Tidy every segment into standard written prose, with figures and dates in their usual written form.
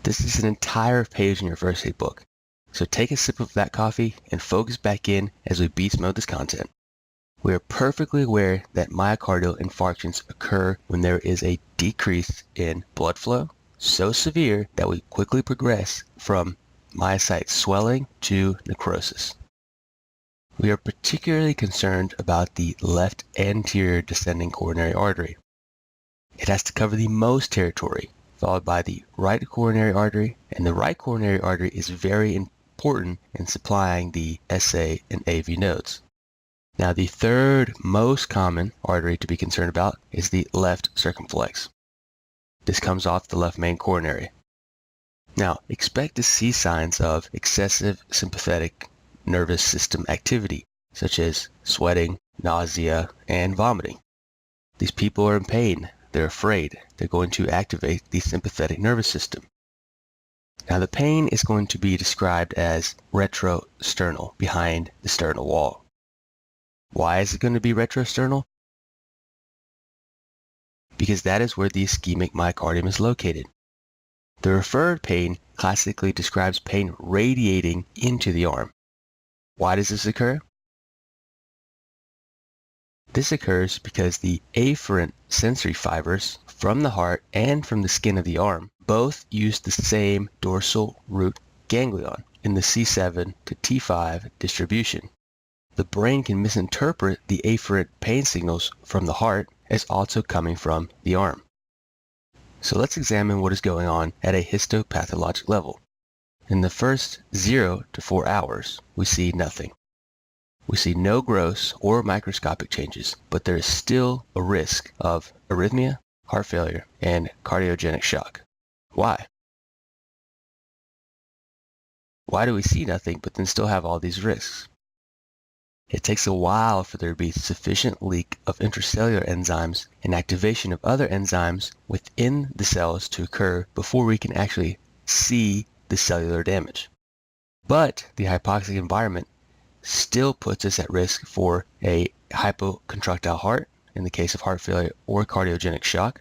This is an entire page in your first aid book. So take a sip of that coffee and focus back in as we beast mode this content. We are perfectly aware that myocardial infarctions occur when there is a decrease in blood flow so severe that we quickly progress from myocyte swelling to necrosis. We are particularly concerned about the left anterior descending coronary artery. It has to cover the most territory, followed by the right coronary artery, and the right coronary artery is very important in supplying the SA and AV nodes. Now, the third most common artery to be concerned about is the left circumflex. This comes off the left main coronary. Now, expect to see signs of excessive sympathetic nervous system activity, such as sweating, nausea, and vomiting. These people are in pain. They're afraid. They're going to activate the sympathetic nervous system. Now, the pain is going to be described as retrosternal, behind the sternal wall. Why is it going to be retrosternal? Because that is where the ischemic myocardium is located. The referred pain classically describes pain radiating into the arm. Why does this occur? This occurs because the afferent sensory fibers from the heart and from the skin of the arm both use the same dorsal root ganglion in the C7 to T5 distribution. The brain can misinterpret the afferent pain signals from the heart as also coming from the arm. So let's examine what is going on at a histopathologic level. In the first 0 to 4 hours, we see nothing. We see no gross or microscopic changes, but there is still a risk of arrhythmia, heart failure, and cardiogenic shock. Why? Why do we see nothing but then still have all these risks? It takes a while for there to be sufficient leak of intracellular enzymes and activation of other enzymes within the cells to occur before we can actually see the cellular damage. But the hypoxic environment still puts us at risk for a hypocontractile heart in the case of heart failure or cardiogenic shock.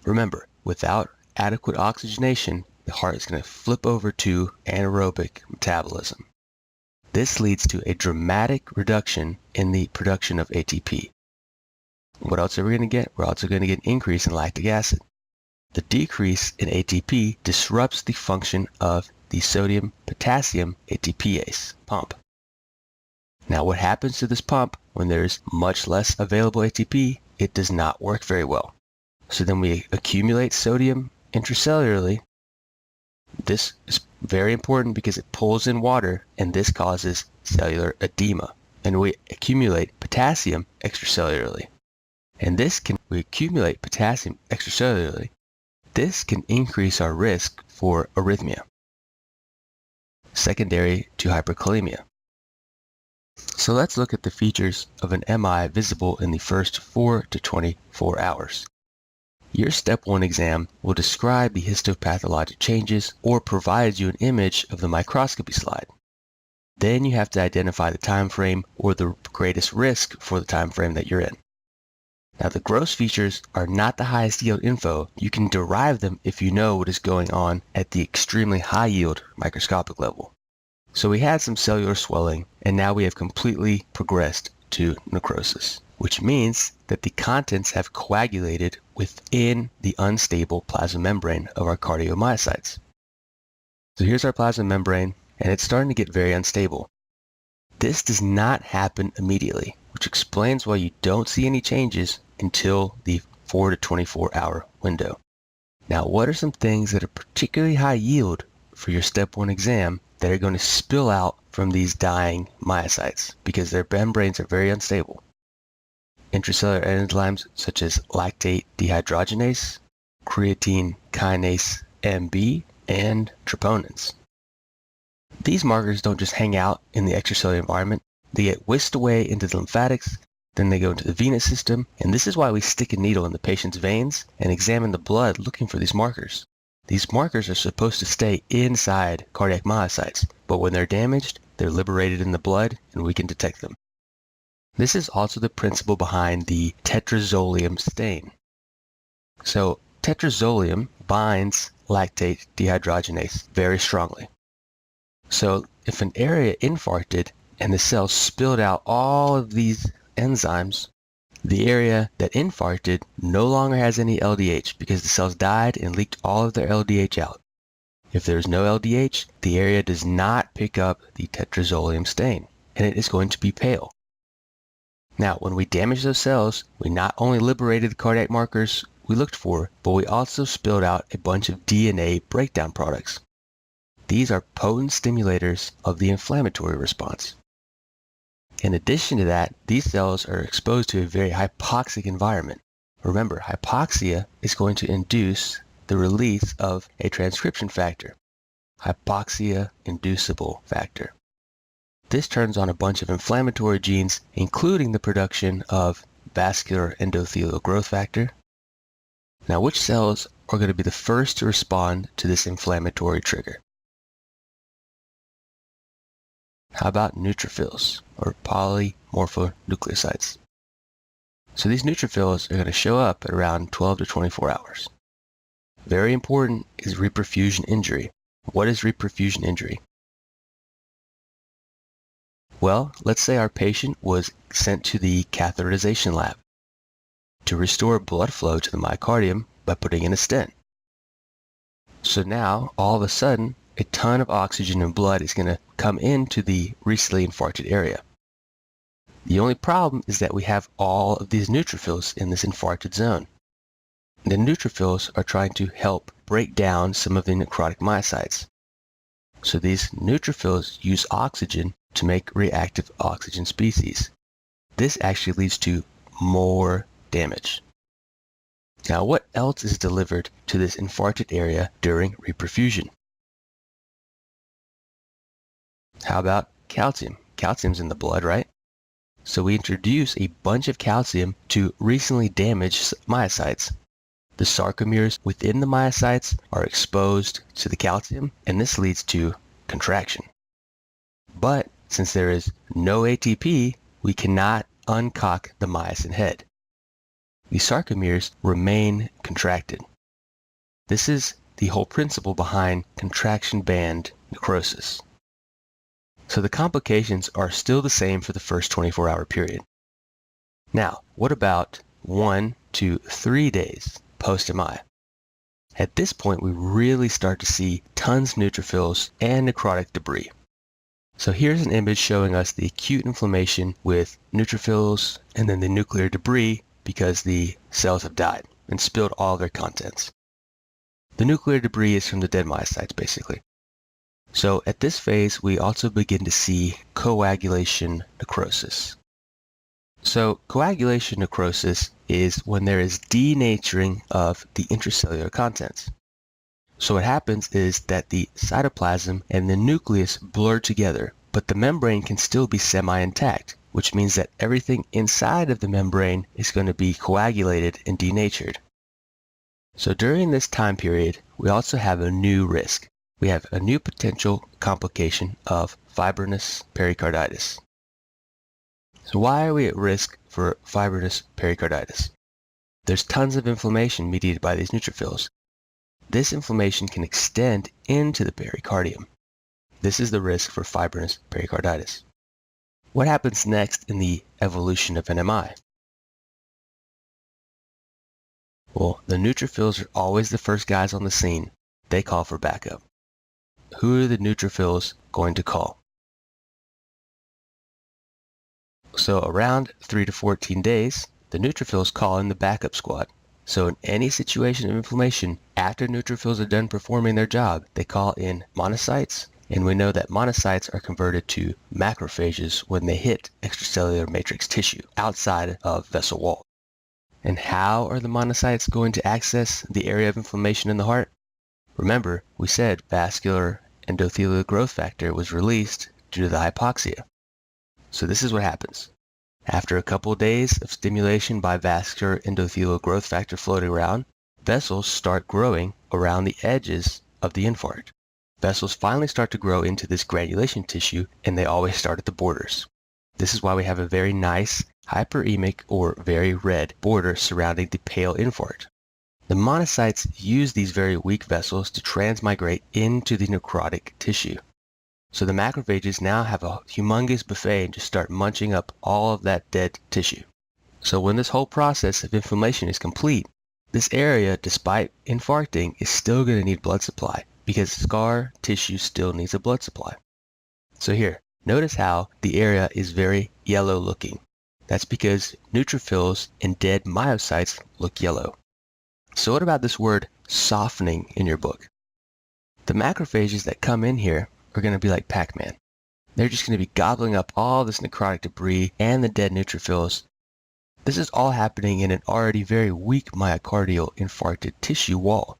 Remember, without adequate oxygenation, the heart is going to flip over to anaerobic metabolism. This leads to a dramatic reduction in the production of ATP. What else are we going to get? We're also going to get an increase in lactic acid. The decrease in ATP disrupts the function of the sodium-potassium ATPase pump. Now, what happens to this pump when there's much less available ATP? It does not work very well. So then we accumulate sodium intracellularly. This is very important because it pulls in water, and this causes cellular edema. And we accumulate potassium extracellularly. And we accumulate potassium extracellularly. This can increase our risk for arrhythmia, secondary to hyperkalemia. So let's look at the features of an MI visible in the first 4 to 24 hours. Your step 1 exam will describe the histopathologic changes or provide you an image of the microscopy slide. Then you have to identify the time frame or the greatest risk for the time frame that you're in. Now, the gross features are not the highest yield info. You can derive them if you know what is going on at the extremely high yield microscopic level. So we had some cellular swelling, and now we have completely progressed to necrosis, which means that the contents have coagulated within the unstable plasma membrane of our cardiomyocytes. So here's our plasma membrane, and it's starting to get very unstable. This does not happen immediately, which explains why you don't see any changes until the 4 to 24 hour window. Now, what are some things that are particularly high yield for your step 1 exam that are going to spill out from these dying myocytes because their membranes are very unstable? Intracellular enzymes such as lactate dehydrogenase, creatine kinase MB, and troponins. These markers don't just hang out in the extracellular environment. They get whisked away into the lymphatics, then they go into the venous system, and this is why we stick a needle in the patient's veins and examine the blood looking for these markers. These markers are supposed to stay inside cardiac myocytes, but when they're damaged, they're liberated in the blood and we can detect them. This is also the principle behind the tetrazolium stain. So tetrazolium binds lactate dehydrogenase very strongly. So if an area infarcted and the cells spilled out all of these enzymes, the area that infarcted no longer has any LDH because the cells died and leaked all of their LDH out. If there's no LDH, the area does not pick up the tetrazolium stain, and it is going to be pale. Now, when we damaged those cells, we not only liberated the cardiac markers we looked for, but we also spilled out a bunch of DNA breakdown products. These are potent stimulators of the inflammatory response. In addition to that, these cells are exposed to a very hypoxic environment. Remember, hypoxia is going to induce the release of a transcription factor, hypoxia-inducible factor. This turns on a bunch of inflammatory genes, including the production of vascular endothelial growth factor. Now, which cells are going to be the first to respond to this inflammatory trigger? How about neutrophils, or polymorphonucleocytes? So these neutrophils are going to show up at around 12 to 24 hours. Very important is reperfusion injury. What is reperfusion injury? Well, let's say our patient was sent to the catheterization lab to restore blood flow to the myocardium by putting in a stent. So now, all of a sudden, a ton of oxygen and blood is going to come into the recently infarcted area. The only problem is that we have all of these neutrophils in this infarcted zone. The neutrophils are trying to help break down some of the necrotic myocytes. So these neutrophils use oxygen to make reactive oxygen species. This actually leads to more damage. Now, what else is delivered to this infarcted area during reperfusion? How about calcium? Calcium's in the blood, right? So we introduce a bunch of calcium to recently damaged myocytes. The sarcomeres within the myocytes are exposed to the calcium, and this leads to contraction. But since there is no ATP, we cannot uncock the myosin head. The sarcomeres remain contracted. This is the whole principle behind contraction band necrosis. So the complications are still the same for the first 24-hour period. Now, what about 1 to 3 days post-MI? At this point, we really start to see tons of neutrophils and necrotic debris. So here's an image showing us the acute inflammation with neutrophils and then the nuclear debris because the cells have died and spilled all their contents. The nuclear debris is from the dead myocytes, basically. So at this phase, we also begin to see coagulation necrosis. So coagulation necrosis is when there is denaturing of the intracellular contents. So what happens is that the cytoplasm and the nucleus blur together, but the membrane can still be semi-intact, which means that everything inside of the membrane is going to be coagulated and denatured. So during this time period, we also have a new risk. We have a new potential complication of fibrinous pericarditis. So why are we at risk for fibrinous pericarditis? There's tons of inflammation mediated by these neutrophils. This inflammation can extend into the pericardium. This is the risk for fibrinous pericarditis. What happens next in the evolution of an MI? Well, the neutrophils are always the first guys on the scene. They call for backup. Who are the neutrophils going to call? So around 3 to 14 days, the neutrophils call in the backup squad. So in any situation of inflammation, after neutrophils are done performing their job, they call in monocytes, and we know that monocytes are converted to macrophages when they hit extracellular matrix tissue outside of vessel wall. And how are the monocytes going to access the area of inflammation in the heart? Remember, we said vascular endothelial growth factor was released due to the hypoxia. So this is what happens. After a couple of days of stimulation by vascular endothelial growth factor floating around, vessels start growing around the edges of the infarct. Vessels finally start to grow into this granulation tissue, and they always start at the borders. This is why we have a very nice hyperemic or very red border surrounding the pale infarct. The monocytes use these very weak vessels to transmigrate into the necrotic tissue. So the macrophages now have a humongous buffet and just start munching up all of that dead tissue. So when this whole process of inflammation is complete, this area, despite infarcting, is still going to need blood supply because scar tissue still needs a blood supply. So here, notice how the area is very yellow looking. That's because neutrophils and dead myocytes look yellow. So what about this word softening in your book? The macrophages that come in here are going to be like Pac-Man. They're just going to be gobbling up all this necrotic debris and the dead neutrophils. This is all happening in an already very weak myocardial infarcted tissue wall.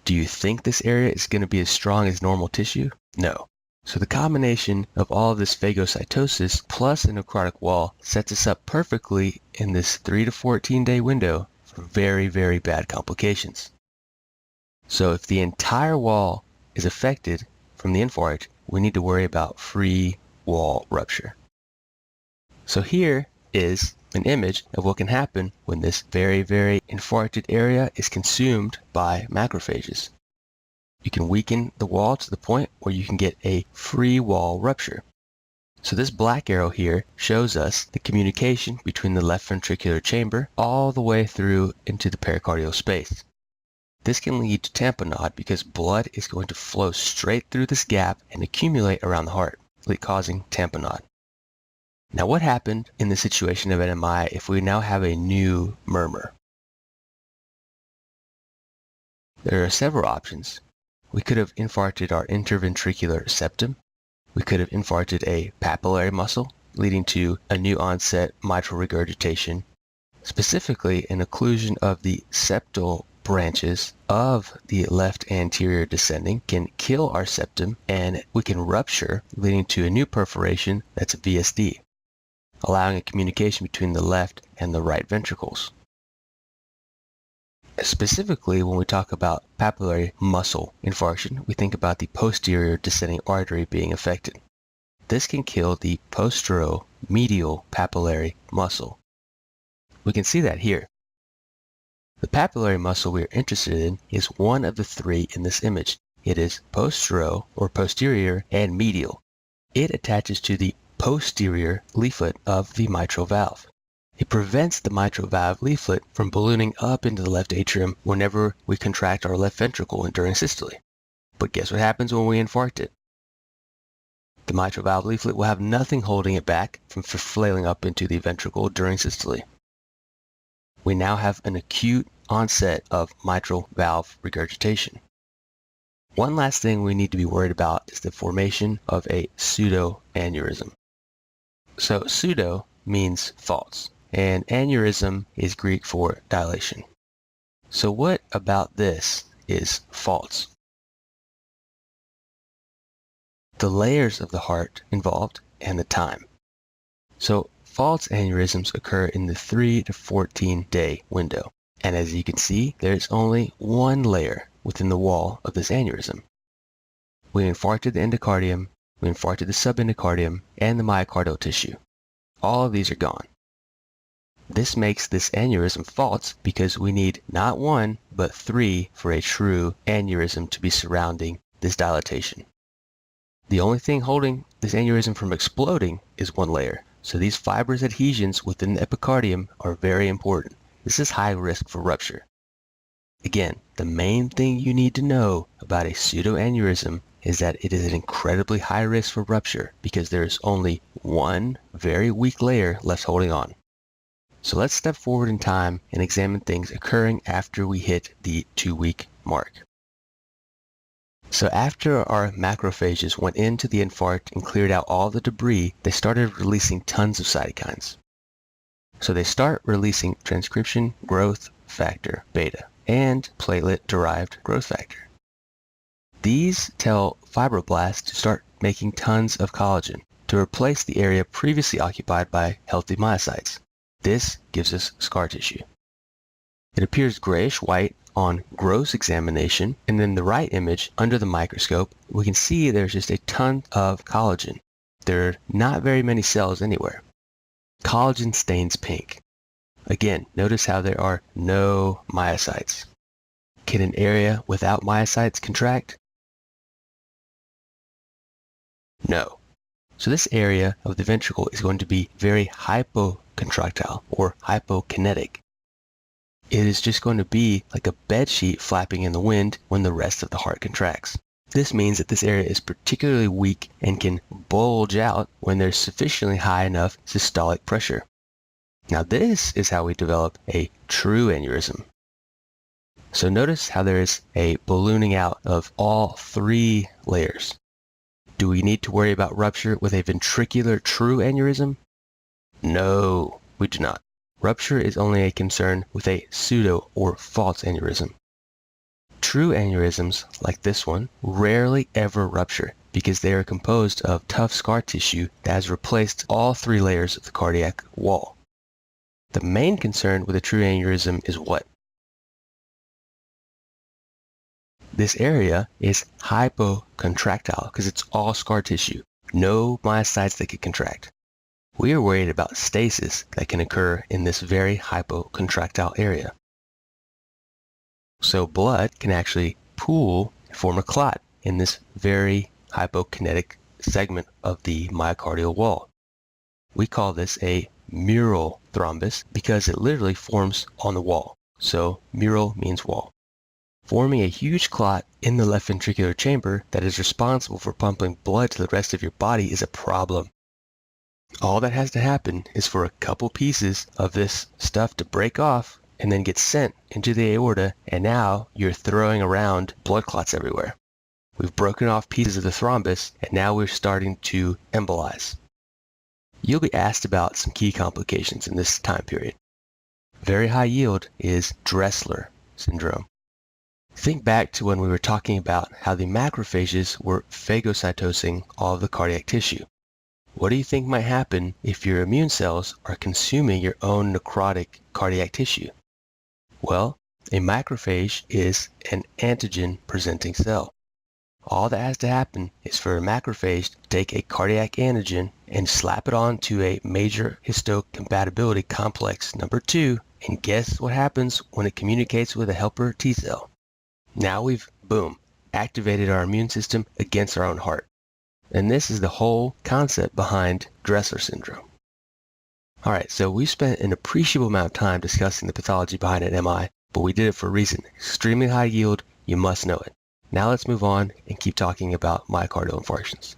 Do you think this area is going to be as strong as normal tissue? No. So the combination of all of this phagocytosis plus a necrotic wall sets us up perfectly in this 3 to 14 day window for very, very bad complications. So if the entire wall is affected from the infarct, we need to worry about free wall rupture. So here is an image of what can happen when this very, very infarcted area is consumed by macrophages. You can weaken the wall to the point where you can get a free wall rupture. So this black arrow here shows us the communication between the left ventricular chamber all the way through into the pericardial space. This can lead to tamponade because blood is going to flow straight through this gap and accumulate around the heart, causing tamponade. Now what happened in the situation of an MI if we now have a new murmur? There are several options. We could have infarcted our interventricular septum. We could have infarcted a papillary muscle, leading to a new onset mitral regurgitation, specifically an occlusion of the septal branches of the left anterior descending can kill our septum and we can rupture, leading to a new perforation that's a VSD, allowing a communication between the left and the right ventricles. Specifically, when we talk about papillary muscle infarction, we think about the posterior descending artery being affected. This can kill the posteromedial papillary muscle. We can see that here. The papillary muscle we are interested in is one of the three in this image. It is postero or posterior and medial. It attaches to the posterior leaflet of the mitral valve. It prevents the mitral valve leaflet from ballooning up into the left atrium whenever we contract our left ventricle during systole. But guess what happens when we infarct it? The mitral valve leaflet will have nothing holding it back from flailing up into the ventricle during systole. We now have an acute onset of mitral valve regurgitation. One last thing we need to be worried about is the formation of a pseudoaneurysm. So pseudo means false, and aneurysm is Greek for dilation. So what about this is false? The layers of the heart involved and the time. So false aneurysms occur in the 3 to 14 day window. And as you can see, there's only one layer within the wall of this aneurysm. We infarcted the endocardium, we infarcted the subendocardium, and the myocardial tissue. All of these are gone. This makes this aneurysm false because we need not one, but 3 for a true aneurysm to be surrounding this dilatation. The only thing holding this aneurysm from exploding is one layer. So these fibrous adhesions within the epicardium are very important. This is high risk for rupture. Again, the main thing you need to know about a pseudoaneurysm is that it is an incredibly high risk for rupture because there is only one very weak layer left holding on. So let's step forward in time and examine things occurring after we hit the 2-week mark. So after our macrophages went into the infarct and cleared out all the debris, they started releasing tons of cytokines. So they start releasing transcription growth factor beta and platelet-derived growth factor. These tell fibroblasts to start making tons of collagen to replace the area previously occupied by healthy myocytes. This gives us scar tissue. It appears grayish-white on gross examination, and in the right image, under the microscope, we can see there's just a ton of collagen. There are not very many cells anywhere. Collagen stains pink. Again, notice how there are no myocytes. Can an area without myocytes contract? No. So this area of the ventricle is going to be very hypocontractile or hypokinetic. It is just going to be like a bed sheet flapping in the wind when the rest of the heart contracts. This means that this area is particularly weak and can bulge out when there's sufficiently high enough systolic pressure. Now this is how we develop a true aneurysm. So notice how there is a ballooning out of all three layers. Do we need to worry about rupture with a ventricular true aneurysm? No, we do not. Rupture is only a concern with a pseudo or false aneurysm. True aneurysms, like this one, rarely ever rupture because they are composed of tough scar tissue that has replaced all three layers of the cardiac wall. The main concern with a true aneurysm is what? This area is hypocontractile because it's all scar tissue, no myocytes that can contract. We are worried about stasis that can occur in this very hypocontractile area. So blood can actually pool and form a clot in this very hypokinetic segment of the myocardial wall. We call this a mural thrombus because it literally forms on the wall. So mural means wall. Forming a huge clot in the left ventricular chamber that is responsible for pumping blood to the rest of your body is a problem. All that has to happen is for a couple pieces of this stuff to break off and then get sent into the aorta, and now you're throwing around blood clots everywhere. We've broken off pieces of the thrombus, and now we're starting to embolize. You'll be asked about some key complications in this time period. Very high yield is Dressler syndrome. Think back to when we were talking about how the macrophages were phagocytosing all of the cardiac tissue. What do you think might happen if your immune cells are consuming your own necrotic cardiac tissue? Well, a macrophage is an antigen-presenting cell. All that has to happen is for a macrophage to take a cardiac antigen and slap it onto a major histocompatibility complex number 2, and guess what happens when it communicates with a helper T cell? Now we've, boom, activated our immune system against our own heart. And this is the whole concept behind Dressler syndrome. Alright, so we spent an appreciable amount of time discussing the pathology behind an MI, but we did it for a reason. Extremely high yield, you must know it. Now let's move on and keep talking about myocardial infarctions.